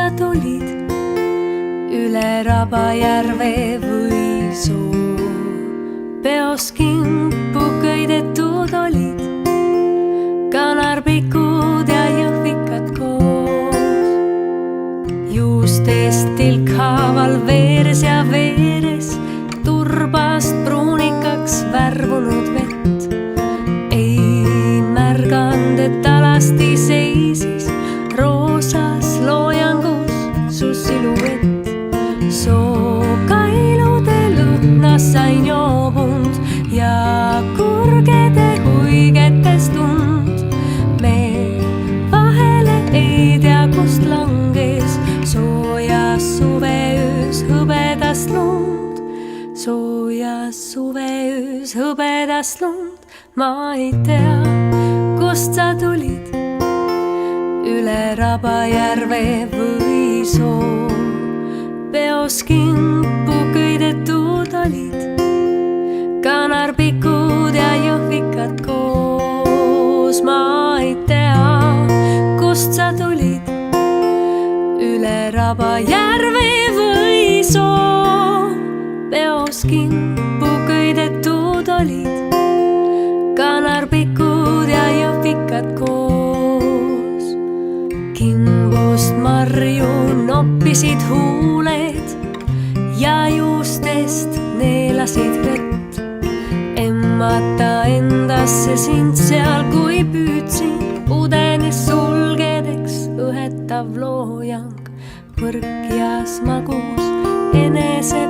sa tulid üle Rabajärve või soo. Peos kimpu köidetud olid kanarpikud ja jõhvikad koos. Juustest tilkhaaval veeres ja veeres turbast pruunikaks värvunud vett. Ei märganud, et alasti seisis roosas loojangus su siluett. Sooga ilude lõhnas sain joobund ja kurgede huigetes tund. Me vahele ei tea, kust langes soojas suveöös hõbedast lund. Soojas suveöös hõbedast lund. Ma ei tea, kust sa tulid üle Rabajärve või soo. Peos kimpu köidetud olid kanarpikud ja jõhvikad koos. Ma ei tea, kust sa tulid üle Rabajärve või soo. Peos kimpu köidetud olid kanarpikud ja jõhvikad koos. Kimbust marju noppisid huuled ja juustest neelasid vett. Emmata endasse sind seal, kui püüdsin, udenes sulgedeks õhetav loojang. Põrkjas magus enese